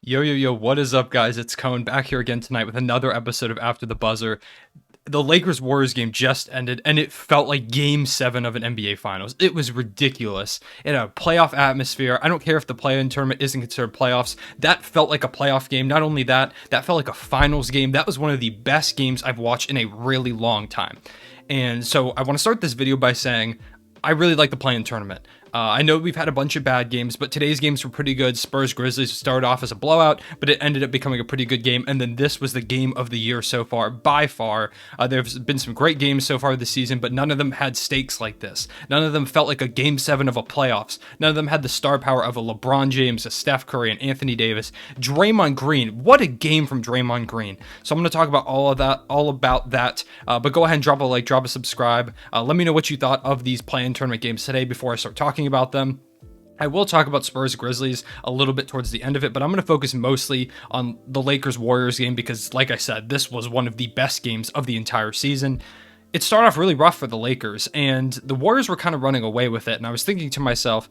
Yo, yo, yo, what is up, guys? It's Cone back here again tonight with another episode of After the Buzzer. The Lakers Warriors game just ended, and it felt like game 7 of an NBA Finals. It was ridiculous. In a playoff atmosphere, I don't care if the play-in tournament isn't considered playoffs. That felt like a playoff game. Not only that, that felt like a finals game. That was one of the best games I've watched in a really long time. And so I want to start this video by saying I really like the play-in tournament. I know we've had a bunch of bad games, but today's games were pretty good. Spurs Grizzlies started off as a blowout, but it ended up becoming a pretty good game. And then this was the game of the year so far, by far. There's been some great games so far this season, but none of them had stakes like this. None of them felt like a game 7 of a playoffs. None of them had the star power of a LeBron James, a Steph Curry, and Anthony Davis. Draymond Green, what a game from Draymond Green. So I'm going to talk about all about that. But go ahead and drop a like, drop a subscribe. Let me know what you thought of these play-in tournament games today before I start talking about them. I will talk about Spurs Grizzlies a little bit towards the end of it, but I'm going to focus mostly on the Lakers Warriors game because, like I said, this was one of the best games of the entire season. It started off really rough for the Lakers, and the Warriors were kind of running away with it, and I was thinking to myself,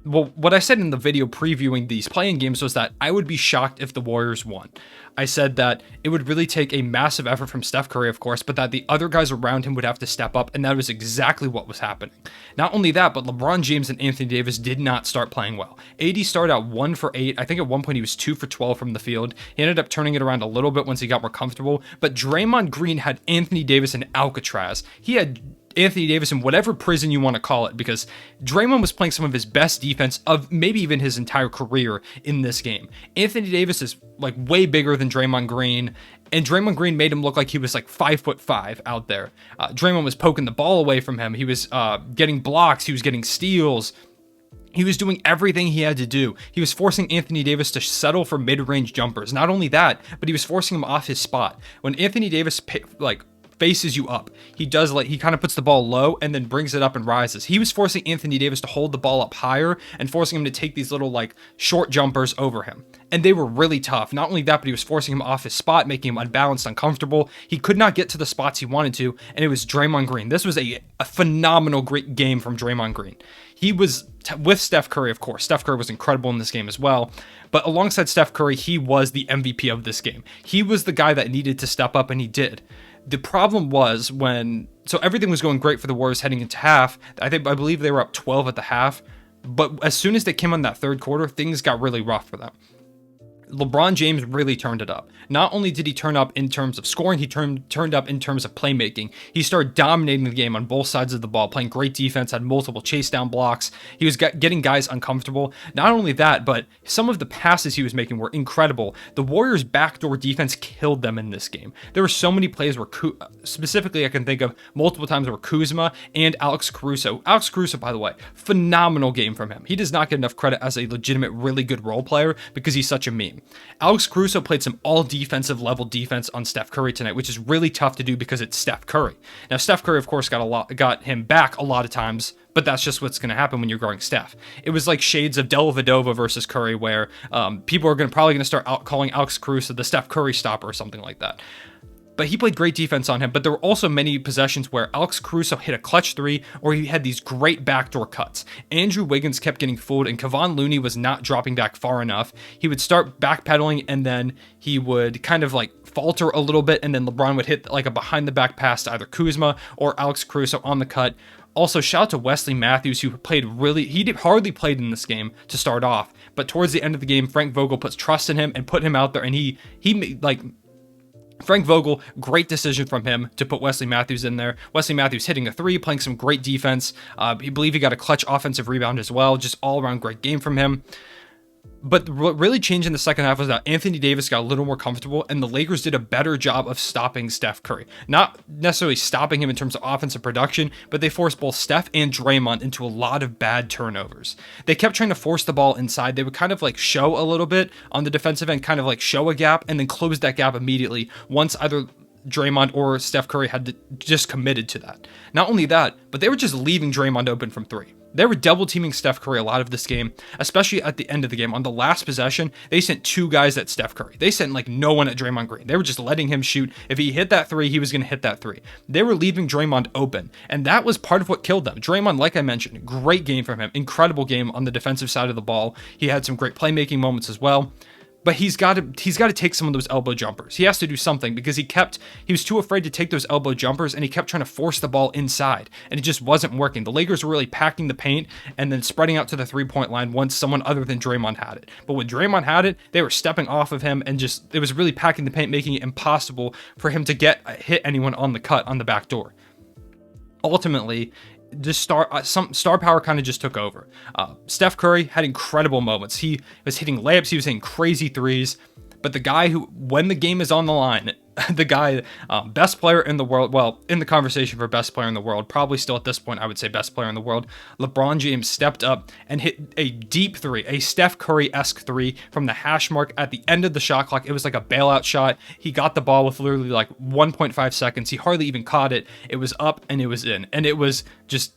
well, what I said in the video previewing these play-in games was that I would be shocked if the Warriors won. I said that it would really take a massive effort from Steph Curry, of course, but that the other guys around him would have to step up, and that was exactly what was happening. Not only that, but LeBron James and Anthony Davis did not start playing well. AD started out 1 for 8. I think at one point he was 2 for 12 from the field. He ended up turning it around a little bit once he got more comfortable, but Draymond Green had Anthony Davis in Alcatraz. He had Anthony Davis in whatever prison you want to call it, because Draymond was playing some of his best defense of maybe even his entire career in this game. Anthony Davis is like way bigger than Draymond Green, and Draymond Green made him look like he was like 5'5" out there. Draymond was poking the ball away from him. He was getting blocks. He was getting steals. He was doing everything he had to do. He was forcing Anthony Davis to settle for mid-range jumpers. Not only that, but he was forcing him off his spot. When Anthony Davis faces you up, he kind of puts the ball low and then brings it up and rises. He was forcing Anthony Davis to hold the ball up higher and forcing him to take these little short jumpers over him. And they were really tough. Not only that, but he was forcing him off his spot, making him unbalanced, uncomfortable. He could not get to the spots he wanted to, and it was Draymond Green. This was a phenomenal great game from Draymond Green. He was with Steph Curry, of course. Steph Curry was incredible in this game as well. But alongside Steph Curry, he was the MVP of this game. He was the guy that needed to step up, and he did. The problem was so everything was going great for the Warriors heading into half. I believe they were up 12 at the half. But as soon as they came on that third quarter, things got really rough for them. LeBron James really turned it up. Not only did he turn up in terms of scoring, he turned up in terms of playmaking. He started dominating the game on both sides of the ball, playing great defense, had multiple chase down blocks. He was getting guys uncomfortable. Not only that, but some of the passes he was making were incredible. The Warriors' backdoor defense killed them in this game. There were so many plays where, specifically I can think of multiple times where Kuzma and Alex Caruso, by the way, phenomenal game from him. He does not get enough credit as a legitimate, really good role player because he's such a meme. Alex Caruso played some all-defensive level defense on Steph Curry tonight, which is really tough to do because it's Steph Curry. Now, Steph Curry, of course, got him back a lot of times, but that's just what's going to happen when you're guarding Steph. It was like shades of Dellavedova versus Curry, where people are probably going to start calling Alex Caruso the Steph Curry stopper or something like that. But he played great defense on him, but there were also many possessions where Alex Caruso hit a clutch three or he had these great backdoor cuts. Andrew Wiggins kept getting fooled, and Kevon Looney was not dropping back far enough. He would start backpedaling, and then he would kind of falter a little bit, and then LeBron would hit a behind-the-back pass to either Kuzma or Alex Caruso on the cut. Also, shout out to Wesley Matthews, who hardly played in this game to start off, but towards the end of the game, Frank Vogel puts trust in him and put him out there, and Frank Vogel, great decision from him to put Wesley Matthews in there. Wesley Matthews hitting a three, playing some great defense. I believe he got a clutch offensive rebound as well. Just all-around great game from him. But what really changed in the second half was that Anthony Davis got a little more comfortable, and the Lakers did a better job of stopping Steph Curry. Not necessarily stopping him in terms of offensive production, but they forced both Steph and Draymond into a lot of bad turnovers. They kept trying to force the ball inside. They would kind of show a little bit on the defensive end, kind of show a gap, and then close that gap immediately once either Draymond or Steph Curry had just committed to that. Not only that, but they were just leaving Draymond open from three. They were double teaming Steph Curry a lot of this game, especially at the end of the game. On the last possession, they sent 2 guys at Steph Curry. They sent no one at Draymond Green. They were just letting him shoot. If he hit that three, he was going to hit that three. They were leaving Draymond open, and that was part of what killed them. Draymond, like I mentioned, great game from him. Incredible game on the defensive side of the ball. He had some great playmaking moments as well. But he's got to take some of those elbow jumpers. He has to do something because he was too afraid to take those elbow jumpers, and he kept trying to force the ball inside, and it just wasn't working. The Lakers were really packing the paint and then spreading out to the 3-point line once someone other than Draymond had it. But when Draymond had it, they were stepping off of him, and just it was really packing the paint, making it impossible for him to hit anyone on the cut on the back door. Ultimately, just some star power kind of just took over. Steph Curry had incredible moments. He was hitting layups, he was hitting crazy threes. But the guy who, when the game is on the line, the guy, best player in the world, well, in the conversation for best player in the world, probably still at this point, I would say best player in the world, LeBron James stepped up and hit a deep three, a Steph Curry-esque three from the hash mark at the end of the shot clock. It was like a bailout shot. He got the ball with literally like 1.5 seconds. He hardly even caught it. It was up and it was in. And it was just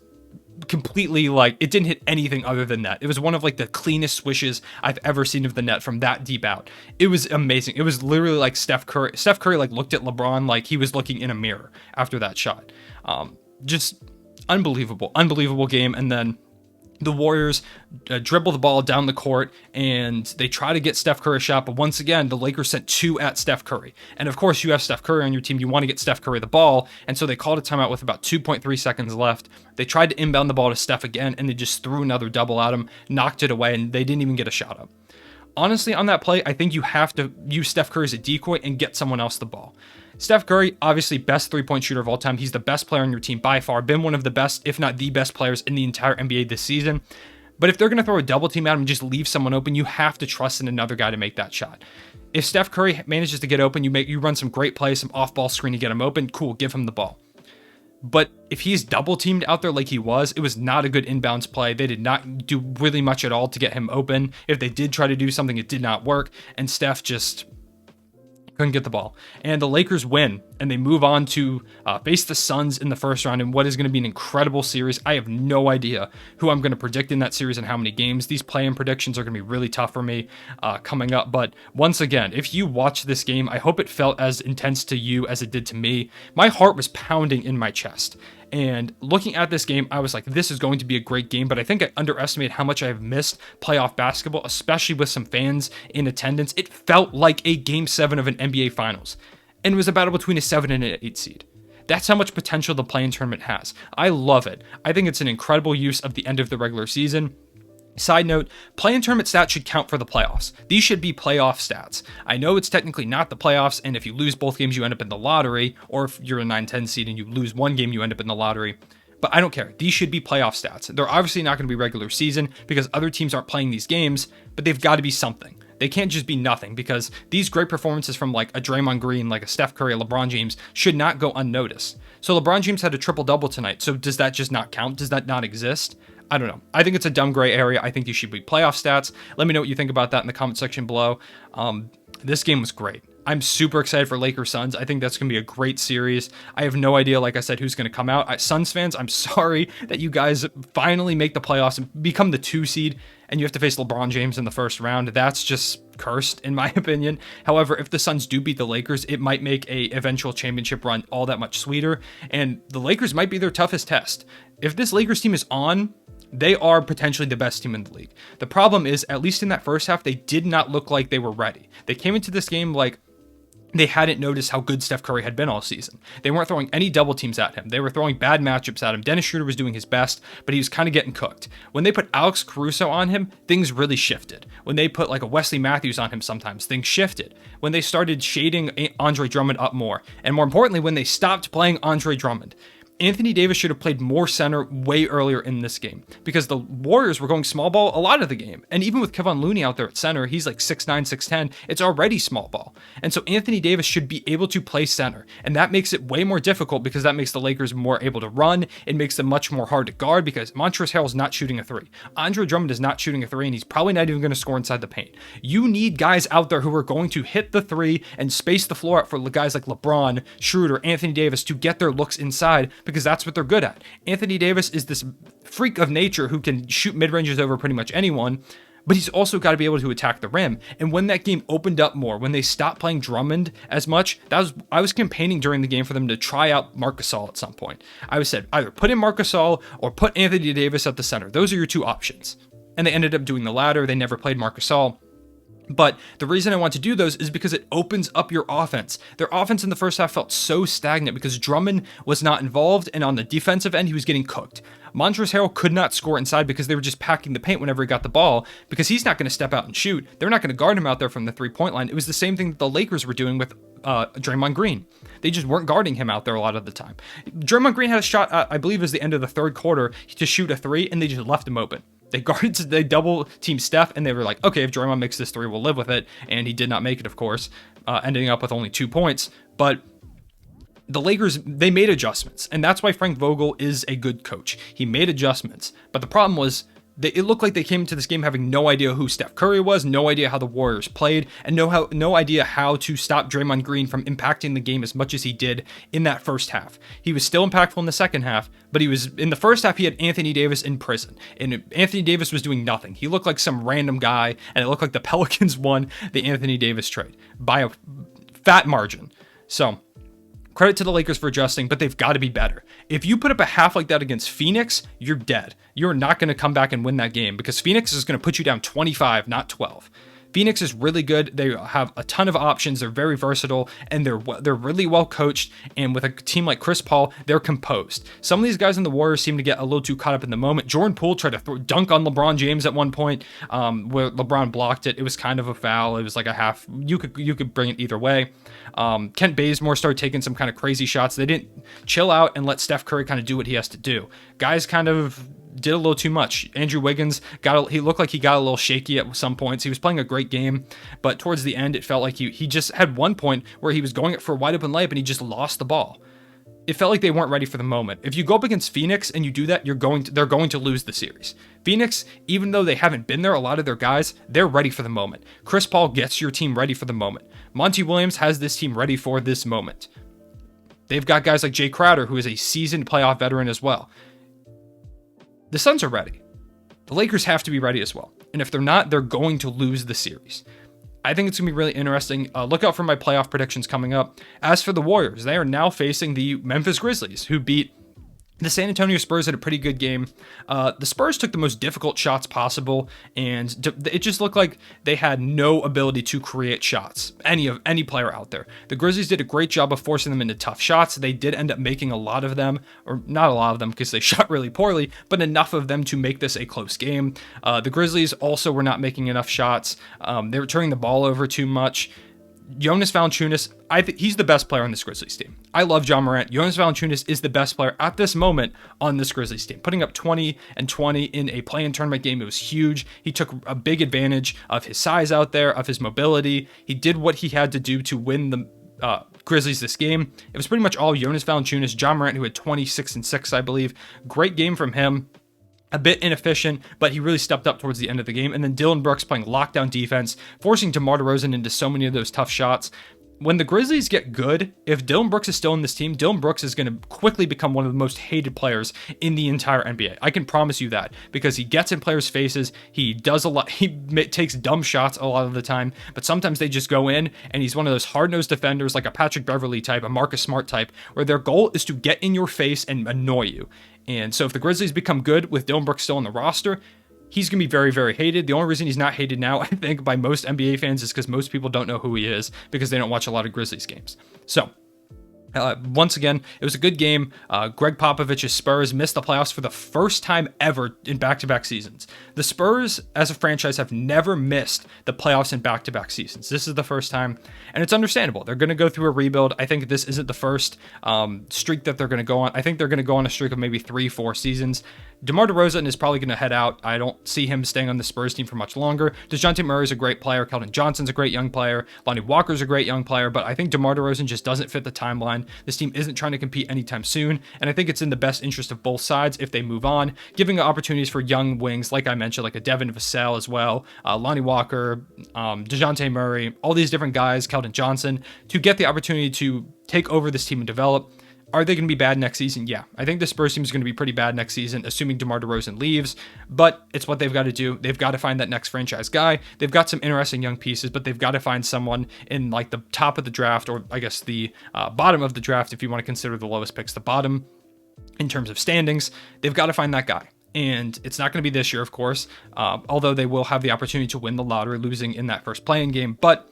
completely like, it didn't hit anything other than that. It was one of like the cleanest swishes I've ever seen of the net from that deep out. It was amazing. It was literally like Steph Curry like looked at LeBron like he was looking in a mirror after that shot. Just unbelievable game. And then the Warriors dribble the ball down the court and they try to get Steph Curry a shot, but once again, the Lakers sent 2 at Steph Curry. And of course, you have Steph Curry on your team, you want to get Steph Curry the ball, and so they called a timeout with about 2.3 seconds left. They tried to inbound the ball to Steph again, and they just threw another double at him, knocked it away, and they didn't even get a shot up. Honestly, on that play, I think you have to use Steph Curry as a decoy and get someone else the ball. Steph Curry, obviously best three-point shooter of all time. He's the best player on your team by far, been one of the best, if not the best players in the entire NBA this season. But if they're going to throw a double team at him and just leave someone open, you have to trust in another guy to make that shot. If Steph Curry manages to get open, you run some great plays, some off-ball screen to get him open, cool, give him the ball. But if he's double teamed out there like he was, it was not a good inbounds play. They did not do really much at all to get him open. If they did try to do something, it did not work. And Steph just couldn't get the ball. And the Lakers win, and they move on to face the Suns in the first round in what is going to be an incredible series. I have no idea who I'm going to predict in that series and how many games. These play-in predictions are going to be really tough for me coming up. But once again, if you watch this game, I hope it felt as intense to you as it did to me. My heart was pounding in my chest. And looking at this game, I was like, this is going to be a great game, but I think I underestimated how much I have missed playoff basketball, especially with some fans in attendance. It felt like a Game 7 of an NBA Finals, and it was a battle between a 7 and an 8 seed. That's how much potential the play-in tournament has. I love it. I think it's an incredible use of the end of the regular season. Side note, play-in tournament stats should count for the playoffs. These should be playoff stats. I know it's technically not the playoffs, and if you lose both games, you end up in the lottery, or if you're a 9-10 seed and you lose one game, you end up in the lottery. But I don't care. These should be playoff stats. They're obviously not going to be regular season because other teams aren't playing these games, but they've got to be something. They can't just be nothing because these great performances from like a Draymond Green, like a Steph Curry, a LeBron James should not go unnoticed. So LeBron James had a triple-double tonight, so does that just not count? Does that not exist? I don't know. I think it's a dumb gray area. I think these should be playoff stats. Let me know what you think about that in the comment section below. This game was great. I'm super excited for Lakers Suns. I think that's going to be a great series. I have no idea, like I said, who's going to come out. Suns fans, I'm sorry that you guys finally make the playoffs and become the 2 seed, and you have to face LeBron James in the first round. That's just cursed, in my opinion. However, if the Suns do beat the Lakers, it might make a eventual championship run all that much sweeter, and the Lakers might be their toughest test. If this Lakers team is on, they are potentially the best team in the league. The problem is, at least in that first half, they did not look like they were ready. They came into this game like they hadn't noticed how good Steph Curry had been all season. They weren't throwing any double teams at him. They were throwing bad matchups at him. Dennis Schroeder was doing his best, but he was kind of getting cooked. When they put Alex Caruso on him, things really shifted. When they put like a Wesley Matthews on him sometimes, things shifted. When they started shading Andre Drummond up more, and more importantly, when they stopped playing Andre Drummond. Anthony Davis should have played more center way earlier in this game because the Warriors were going small ball a lot of the game. And even with Kevon Looney out there at center, he's like 6'9", 6'10", it's already small ball. And so Anthony Davis should be able to play center. And that makes it way more difficult because that makes the Lakers more able to run. It makes them much more hard to guard because Montrezl Harrell's not shooting a 3. Andre Drummond is not shooting a 3, and he's probably not even going to score inside the paint. You need guys out there who are going to hit the 3 and space the floor out for guys like LeBron, Schroeder, Anthony Davis to get their looks inside because that's what they're good at. Anthony Davis is this freak of nature who can shoot mid-ranges over pretty much anyone, but he's also got to be able to attack the rim. And when that game opened up more, when they stopped playing Drummond as much, I was campaigning during the game for them to try out Marc Gasol at some point. I said either put in Marc Gasol or put Anthony Davis at the center. Those are your 2 options. And they ended up doing the latter. They never played Marc Gasol. But the reason I want to do those is because it opens up your offense. Their offense in the first half felt so stagnant because Drummond was not involved, and on the defensive end, he was getting cooked. Montrezl Harrell could not score inside because they were just packing the paint whenever he got the ball, because he's not going to step out and shoot. They're not going to guard him out there from the three-point line. It was the same thing that the Lakers were doing with Draymond Green. They just weren't guarding him out there a lot of the time. Draymond Green had a shot, I believe it was the end of the third quarter, to shoot a three, and they just left him open. They double team Steph, and they were like, okay, if Draymond makes this three, we'll live with it. And he did not make it, of course, ending up with only 2 points. But the Lakers, they made adjustments, and that's why Frank Vogel is a good coach. He made adjustments, but the problem was it looked like they came into this game having no idea who Steph Curry was, no idea how the Warriors played, and no idea how to stop Draymond Green from impacting the game as much as he did in that first half. He was still impactful in the second half, but in the first half, he had Anthony Davis in prison, and Anthony Davis was doing nothing. He looked like some random guy, and it looked like the Pelicans won the Anthony Davis trade by a fat margin. So, credit to the Lakers for adjusting, but they've got to be better. If you put up a half like that against Phoenix, you're dead. You're not going to come back and win that game because Phoenix is going to put you down 25, not 12. Phoenix is really good. They have a ton of options. They're very versatile, and they're really well coached. And with a team like Chris Paul, they're composed. Some of these guys in the Warriors seem to get a little too caught up in the moment. Jordan Poole tried to dunk on LeBron James at one point, where LeBron blocked it. It was kind of a foul. It was like a half. You could bring it either way. Kent Bazemore started taking some kind of crazy shots. They didn't chill out and let Steph Curry kind of do what he has to do. Guys kind of did a little too much. Andrew Wiggins he looked like he got a little shaky at some points. He was playing a great game, but towards the end, it felt like he just had one point where he was going for a wide open layup and he just lost the ball. It felt like they weren't ready for the moment. If you go up against Phoenix and you do that, they're going to lose the series. Phoenix, even though they haven't been there, a lot of their guys, they're ready for the moment. Chris Paul gets your team ready for the moment. Monty Williams has this team ready for this moment. They've got guys like Jay Crowder, who is a seasoned playoff veteran as well. The Suns are ready. The Lakers have to be ready as well. And if they're not, they're going to lose the series. I think it's going to be really interesting. Look out for my playoff predictions coming up. As for the Warriors, they are now facing the Memphis Grizzlies, who beat the San Antonio Spurs had a pretty good game. The Spurs took the most difficult shots possible, and it just looked like they had no ability to create shots, any player out there. The Grizzlies did a great job of forcing them into tough shots. They did end up making a lot of them, or not a lot of them because they shot really poorly, but enough of them to make this a close game. The Grizzlies also were not making enough shots. They were turning the ball over too much. Jonas Valanciunas, I think he's the best player on this Grizzlies team. I love John Morant. Jonas Valanciunas is the best player at this moment on this Grizzlies team. Putting up 20 and 20 in a play-in tournament game, it was huge. He took a big advantage of his size out there, of his mobility. He did what he had to do to win the Grizzlies this game. It was pretty much all Jonas Valanciunas. John Morant, who had 26 and 6, I believe. Great game from him. A bit inefficient, but he really stepped up towards the end of the game. And then Dillon Brooks playing lockdown defense, forcing DeMar DeRozan into so many of those tough shots. When the Grizzlies get good, if Dillon Brooks is still in this team, Dillon Brooks is going to quickly become one of the most hated players in the entire NBA. I can promise you that, because he gets in players' faces. He does a lot. He takes dumb shots a lot of the time, but sometimes they just go in, and he's one of those hard-nosed defenders like a Patrick Beverley type, a Marcus Smart type, where their goal is to get in your face and annoy you. And so if the Grizzlies become good with Dillon Brooks still on the roster, he's going to be very, very hated. The only reason he's not hated now, I think, by most NBA fans is because most people don't know who he is because they don't watch a lot of Grizzlies games. So, once again, it was a good game. Greg Popovich's Spurs missed the playoffs for the first time ever in back-to-back seasons. The Spurs, as a franchise, have never missed the playoffs in back-to-back seasons. This is the first time, and it's understandable. They're going to go through a rebuild. I think this isn't the first streak that they're going to go on. I think they're going to go on a streak of maybe 3-4 seasons. DeMar DeRozan is probably going to head out. I don't see him staying on the Spurs team for much longer. DeJounte Murray is a great player. Keldon Johnson's a great young player. Lonnie Walker's a great young player, but I think DeMar DeRozan just doesn't fit the timeline. This team isn't trying to compete anytime soon, and I think it's in the best interest of both sides if they move on, giving opportunities for young wings, like I mentioned, like a Devin Vassell as well, Lonnie Walker, DeJounte Murray, all these different guys, Keldon Johnson, to get the opportunity to take over this team and develop. Are they going to be bad next season? Yeah. I think the Spurs team is going to be pretty bad next season, assuming DeMar DeRozan leaves, but it's what they've got to do. They've got to find that next franchise guy. They've got some interesting young pieces, but they've got to find someone in like the top of the draft, or I guess the bottom of the draft, if you want to consider the lowest picks the bottom in terms of standings. They've got to find that guy. And it's not going to be this year, of course, although they will have the opportunity to win the lottery, losing in that first play-in game. But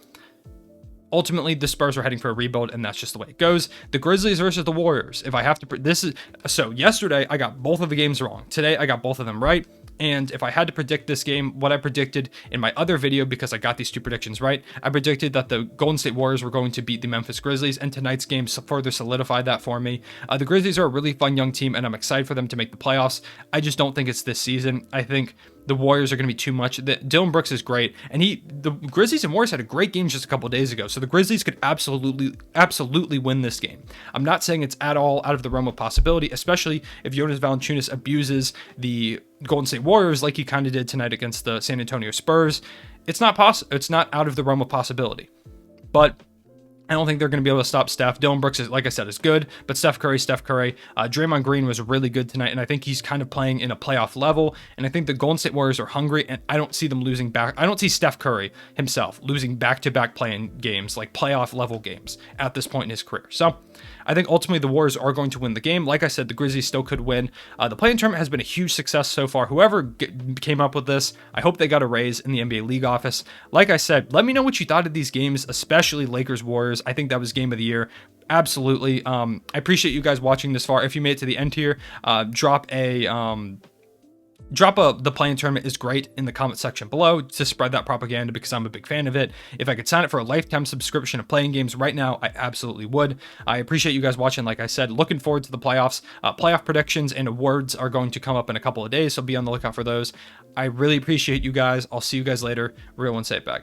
ultimately, the Spurs are heading for a rebuild, and that's just the way it goes. The Grizzlies versus the Warriors. If I have to, so yesterday I got both of the games wrong. Today I got both of them right. And if I had to predict this game, what I predicted in my other video, because I got these two predictions right, I predicted that the Golden State Warriors were going to beat the Memphis Grizzlies, and tonight's game further solidified that for me. The Grizzlies are a really fun young team, and I'm excited for them to make the playoffs. I just don't think it's this season. I think the Warriors are going to be too much. Dillon Brooks is great, and the Grizzlies and Warriors had a great game just a couple days ago, so the Grizzlies could absolutely win this game. I'm not saying it's at all out of the realm of possibility, especially if Jonas Valanciunas abuses the Golden State Warriors like he kind of did tonight against the San Antonio Spurs. It's not out of the realm of possibility, but I don't think they're going to be able to stop Steph. Dillon Brooks is, like I said, is good, but Steph Curry. Draymond Green was really good tonight, and I think he's kind of playing in a playoff level, and I think the Golden State Warriors are hungry, and I don't see them losing back. I don't see Steph Curry himself losing back-to-back play-in games, like playoff level games, at this point in his career. So I think ultimately the Warriors are going to win the game. Like I said, the Grizzlies still could win. The play-in tournament has been a huge success so far. Whoever came up with this, I hope they got a raise in the NBA league office. Like I said, let me know what you thought of these games, especially Lakers-Warriors. I think that was game of the year. Absolutely. I appreciate you guys watching this far. If you made it to the end here, drop the play-in tournament is great in the comment section below to spread that propaganda, because I'm a big fan of it. If I could sign up for a lifetime subscription of playing games right now, I absolutely would. I appreciate you guys watching. Like I said, looking forward to the playoffs. Playoff predictions and awards are going to come up in a couple of days, so be on the lookout for those. I really appreciate you guys. I'll see you guys later. Real one, say it back.